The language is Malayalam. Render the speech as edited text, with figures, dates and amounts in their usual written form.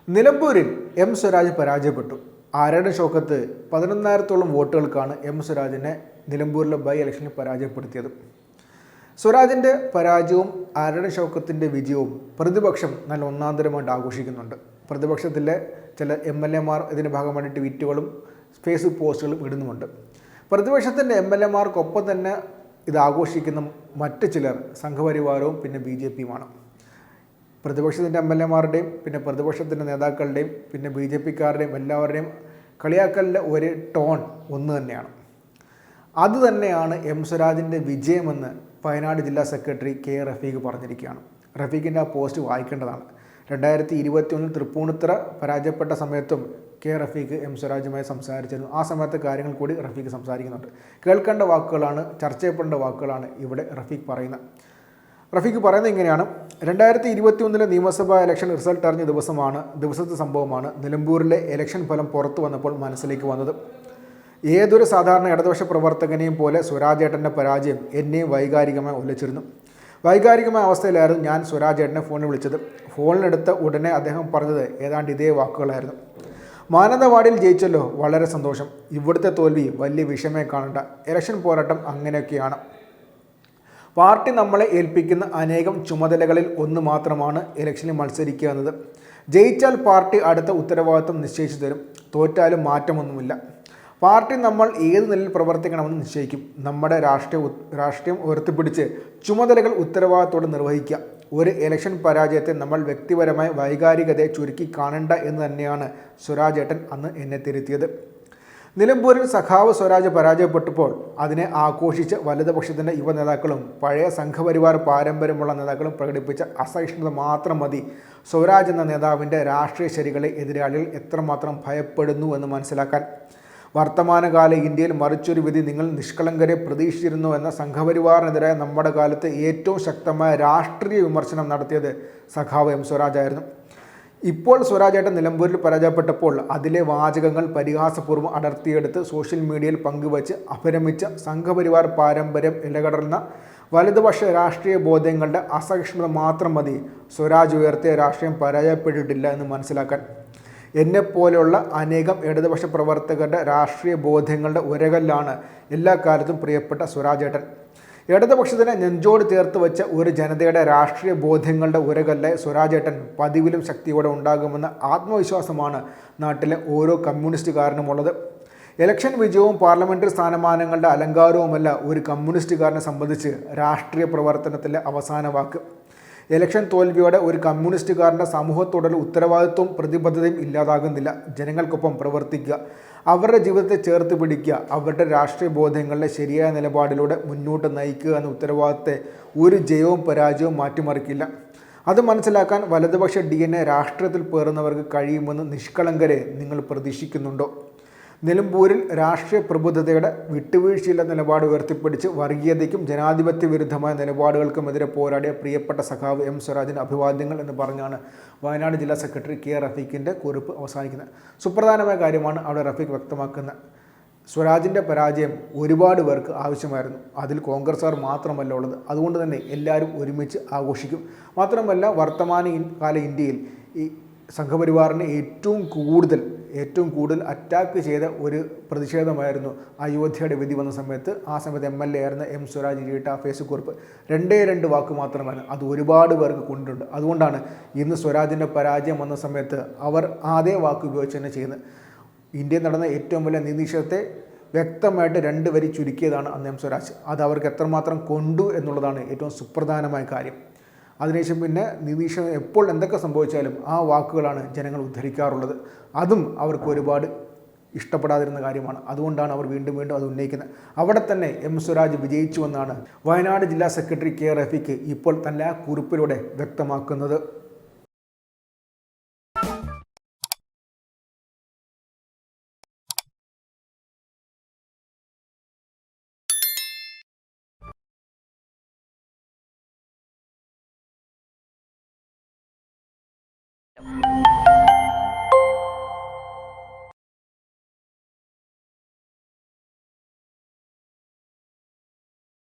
നിലമ്പൂരിൽ എം സ്വരാജ് പരാജയപ്പെട്ടു. ആരുടെ ഷോക്കത്ത് 11,000-ഓളം വോട്ടുകൾക്കാണ് എം സ്വരാജിനെ നിലമ്പൂരിലെ ബൈ ഇലക്ഷനിൽ പരാജയപ്പെടുത്തിയത്. സ്വരാജിൻ്റെ പരാജയവും ആരുടെ ഷോക്കത്തിൻ്റെ വിജയവും പ്രതിപക്ഷം നല്ല ഒന്നാന്തരമായിട്ട് ആഘോഷിക്കുന്നുണ്ട്. പ്രതിപക്ഷത്തിലെ ചില MLA-മാർ ഇതിൻ്റെ ഭാഗമായിട്ട് ട്വീറ്റുകളും ഫേസ്ബുക്ക് പോസ്റ്റുകളും ഇടുന്നുമുണ്ട്. പ്രതിപക്ഷത്തിൻ്റെ MLA-മാർക്കൊപ്പം തന്നെ ഇത് ആഘോഷിക്കുന്ന മറ്റ് ചിലർ സംഘപരിവാരവും പിന്നെ BJP-യുമാണ്. പ്രതിപക്ഷത്തിൻ്റെ MLA-മാരുടെയും പിന്നെ പ്രതിപക്ഷത്തിൻ്റെ നേതാക്കളുടെയും പിന്നെ BJP-ക്കാരുടെയും എല്ലാവരുടെയും കളിയാക്കലിൻ്റെ ഒരു ടോൺ ഒന്ന് തന്നെയാണ്. അതുതന്നെയാണ് എം സ്വരാജിൻ്റെ വിജയമെന്ന് വയനാട് ജില്ലാ സെക്രട്ടറി K. റഫീഖ് പറഞ്ഞിരിക്കുകയാണ്. റഫീഖിൻ്റെ ആ പോസ്റ്റ് വായിക്കേണ്ടതാണ്. 2021 തൃപ്പൂണിത്തുറ പരാജയപ്പെട്ട സമയത്തും K. റഫീഖ് എം സ്വരാജുമായി സംസാരിച്ചിരുന്നു. ആ സമയത്തെ കാര്യങ്ങൾ കൂടി റഫീഖ് സംസാരിക്കുന്നുണ്ട്. കേൾക്കേണ്ട വാക്കുകളാണ്, ചർച്ച ചെയ്യപ്പെടേണ്ട വാക്കുകളാണ് ഇവിടെ റഫീഖ് പറയുന്നത്. റഫീഖ് പറയുന്നത് ഇങ്ങനെയാണ്: 2021 നിയമസഭാ ഇലക്ഷൻ റിസൾട്ട് അറിഞ്ഞ ദിവസത്തെ സംഭവമാണ് നിലമ്പൂരിലെ ഇലക്ഷൻ ഫലം പുറത്തു വന്നപ്പോൾ മനസ്സിലേക്ക് വന്നത്. ഏതൊരു സാധാരണ ഇടതുപക്ഷ പ്രവർത്തകനെയും പോലെ സ്വരാജേട്ടൻ്റെ പരാജയം എന്നെയും വൈകാരികമായി ഉലച്ചിരുന്നു. വൈകാരികമായ അവസ്ഥയിലായിരുന്നു ഞാൻ സ്വരാജേട്ടനെ ഫോണിൽ വിളിച്ചത്. ഫോണിലെടുത്ത ഉടനെ അദ്ദേഹം പറഞ്ഞത് ഏതാണ്ട് ഇതേ വാക്കുകളായിരുന്നു: മാനന്തവാടിയിൽ ജയിച്ചല്ലോ, വളരെ സന്തോഷം. ഇവിടുത്തെ തോൽവി വലിയ വിഷമേ കാണണ്ട. ഇലക്ഷൻ പോരാട്ടം അങ്ങനെയൊക്കെയാണ്. പാർട്ടി നമ്മളെ ഏൽപ്പിക്കുന്ന അനേകം ചുമതലകളിൽ ഒന്ന് മാത്രമാണ് ഇലക്ഷനിൽ മത്സരിക്കുക എന്നത്. ജയിച്ചാൽ പാർട്ടി അടുത്ത ഉത്തരവാദിത്വം നിശ്ചയിച്ചു തരും. തോറ്റാലും മാറ്റമൊന്നുമില്ല. പാർട്ടി നമ്മൾ ഏത് നിലയിൽ പ്രവർത്തിക്കണമെന്ന് നിശ്ചയിക്കും. നമ്മുടെ രാഷ്ട്രീയം ഉയർത്തിപ്പിടിച്ച് ചുമതലകൾ ഉത്തരവാദിത്തോടെ നിർവഹിക്കുക. ഒരു ഇലക്ഷൻ പരാജയത്തെ നമ്മൾ വ്യക്തിപരമായ വൈകാരികതയെ ചുരുക്കി കാണണ്ട എന്ന് തന്നെയാണ് സ്വരാജേട്ടൻ അന്ന് എന്നെ തിരുത്തിയത്. നിലമ്പൂരിൽ സഖാവ് സ്വരാജ് പരാജയപ്പെട്ടപ്പോൾ അതിനെ ആഘോഷിച്ച വലതുപക്ഷത്തിൻ്റെ യുവ നേതാക്കളും പഴയ സംഘപരിവാർ പാരമ്പര്യമുള്ള നേതാക്കളും പ്രകടിപ്പിച്ച അസഹിഷ്ണുത മാത്രം മതി സ്വരാജ് എന്ന നേതാവിൻ്റെ രാഷ്ട്രീയ ശരികളെ എതിരാളികൾ എത്രമാത്രം ഭയപ്പെടുന്നു എന്ന് മനസ്സിലാക്കാൻ. വർത്തമാനകാല ഇന്ത്യയിൽ മറിച്ചൊരു വിധി നിങ്ങൾ നിഷ്കളങ്കരെ പ്രതീക്ഷിച്ചിരുന്നു എന്ന സംഘപരിവാറിനെതിരായ നമ്മുടെ കാലത്ത് ഏറ്റവും ശക്തമായ രാഷ്ട്രീയ വിമർശനം നടത്തിയത് സഖാവ് എം സ്വരാജായിരുന്നു. ഇപ്പോൾ സ്വരാജേട്ടൻ നിലമ്പൂരിൽ പരാജയപ്പെട്ടപ്പോൾ അതിലെ വാചകങ്ങൾ പരിഹാസപൂർവ്വം അടർത്തിയെടുത്ത് സോഷ്യൽ മീഡിയയിൽ പങ്കുവച്ച് അപരമിച്ച സംഘപരിവാർ പാരമ്പര്യം ഇലകടർന്ന വലതുപക്ഷ രാഷ്ട്രീയ ബോധ്യങ്ങളുടെ അസഹിഷ്ണുത മാത്രം മതി സ്വരാജ് ഉയർത്തിയ രാഷ്ട്രീയം പരാജയപ്പെട്ടിട്ടില്ല എന്ന് മനസ്സിലാക്കാൻ. എന്നെപ്പോലെയുള്ള അനേകം ഇടതുപക്ഷ പ്രവർത്തകരുടെ രാഷ്ട്രീയ ബോധ്യങ്ങളുടെ ഉരകല്ലാണ് എല്ലാ കാലത്തും പ്രിയപ്പെട്ട സ്വരാജേട്ടൻ. ഇടതുപക്ഷത്തിനെ നെഞ്ചോട് ചേർത്ത് വെച്ച ഒരു ജനതയുടെ രാഷ്ട്രീയ ബോധ്യങ്ങളുടെ ഉരകല്ലെ സ്വരാജേട്ടൻ പതിവിലും ശക്തിയോടെ ഉണ്ടാകുമെന്ന ആത്മവിശ്വാസമാണ് നാട്ടിലെ ഓരോ കമ്മ്യൂണിസ്റ്റുകാരനുമുള്ളത്. ഇലക്ഷൻ വിജയവും പാർലമെൻ്ററി സ്ഥാനമാനങ്ങളുടെ അലങ്കാരവുമല്ല ഒരു കമ്മ്യൂണിസ്റ്റുകാരനെ സംബന്ധിച്ച് രാഷ്ട്രീയ പ്രവർത്തനത്തിലെ അവസാന വാക്ക്. ഇലക്ഷൻ തോൽവിയോടെ ഒരു കമ്മ്യൂണിസ്റ്റുകാരൻ്റെ സമൂഹത്തോടുള്ള ഉത്തരവാദിത്വവും പ്രതിബദ്ധതയും ഇല്ലാതാകുന്നില്ല. ജനങ്ങൾക്കൊപ്പം പ്രവർത്തിക്കുക, അവരുടെ ജീവിതത്തെ ചേർത്ത് പിടിക്കുക, അവരുടെ രാഷ്ട്രീയ ബോധ്യങ്ങളുടെ ശരിയായ നിലപാടിലൂടെ മുന്നോട്ട് നയിക്കുക എന്ന ഉത്തരവാദിത്തത്തെ ഒരു ജയവും പരാജയവും മാറ്റിമറിക്കില്ല. അത് മനസ്സിലാക്കാൻ വലതുപക്ഷ DNA രാഷ്ട്രീയത്തിൽ പേറുന്നവർക്ക് കഴിയുമെന്ന് നിഷ്കളങ്കരെ നിങ്ങൾ പ്രതീക്ഷിക്കുന്നുണ്ടോ? നിലമ്പൂരിൽ രാഷ്ട്രീയ പ്രബുദ്ധതയുടെ വിട്ടുവീഴ്ചയില്ല നിലപാട് ഉയർത്തിപ്പിടിച്ച് വർഗീയതയ്ക്കും ജനാധിപത്യ വിരുദ്ധമായ നിലപാടുകൾക്കുമെതിരെ പോരാടിയ പ്രിയപ്പെട്ട സഖാവ് എം സ്വരാജിന് അഭിവാദ്യങ്ങൾ എന്ന് പറഞ്ഞാണ് വയനാട് ജില്ലാ സെക്രട്ടറി K. റഫീഖിൻ്റെ കുറിപ്പ് അവസാനിക്കുന്നത്. സുപ്രധാനമായ കാര്യമാണ് അവിടെ റഫീഖ് വ്യക്തമാക്കുന്നത്. സ്വരാജിൻ്റെ പരാജയം ഒരുപാട് പേർക്ക് ആവശ്യമായിരുന്നു. അതിൽ കോൺഗ്രസ്സുകാർ മാത്രമല്ല ഉള്ളത്. അതുകൊണ്ട് തന്നെ എല്ലാവരും ഒരുമിച്ച് ആഘോഷിക്കും. മാത്രമല്ല വർത്തമാനകാല ഇന്ത്യയിൽ ഈ സംഘപരിവാറിനെ ഏറ്റവും കൂടുതൽ അറ്റാക്ക് ചെയ്ത ഒരു പ്രതിഷേധമായിരുന്നു അയോധ്യയുടെ വിധി വന്ന സമയത്ത്. ആ സമയത്ത് MLA ആയിരുന്ന എം സ്വരാജ് ഇട്ട ഫേസ്ബുക്ക് കുറിപ്പ് 2 വാക്ക് മാത്രമാണ്. അത് ഒരുപാട് പേർക്ക് കൊണ്ടുണ്ട്. അതുകൊണ്ടാണ് ഇന്ന് സ്വരാജിൻ്റെ പരാജയം വന്ന സമയത്ത് അവർ അതേ വാക്ക് ഉപയോഗിച്ച് തന്നെ ചെയ്യുന്നത്. ഇന്ത്യയിൽ നടന്ന ഏറ്റവും വലിയ നിരീക്ഷണത്തെ വ്യക്തമായിട്ട് 2 വരി ചുരുക്കിയതാണ് അന്ന് എം സ്വരാജ്. അത് അവർക്ക് എത്രമാത്രം കൊണ്ടു എന്നുള്ളതാണ് ഏറ്റവും സുപ്രധാനമായ കാര്യം. അതിനുശേഷം പിന്നെ നിരീക്ഷണം എപ്പോൾ എന്തൊക്കെ സംഭവിച്ചാലും ആ വാക്കുകളാണ് ജനങ്ങൾ ഉദ്ധരിക്കാറുള്ളത്. അതും അവർക്ക് ഒരുപാട് ഇഷ്ടപ്പെടാതിരുന്ന കാര്യമാണ്. അതുകൊണ്ടാണ് അവർ വീണ്ടും അത് ഉന്നയിക്കുന്നത്. അവിടെ തന്നെ എം സ്വരാജ് വിജയിച്ചുവെന്നാണ് വയനാട് ജില്ലാ സെക്രട്ടറി K. റഫീഖ് ഇപ്പോൾ തന്നെ ആ കുറിപ്പിലൂടെ വ്യക്തമാക്കുന്നത്. you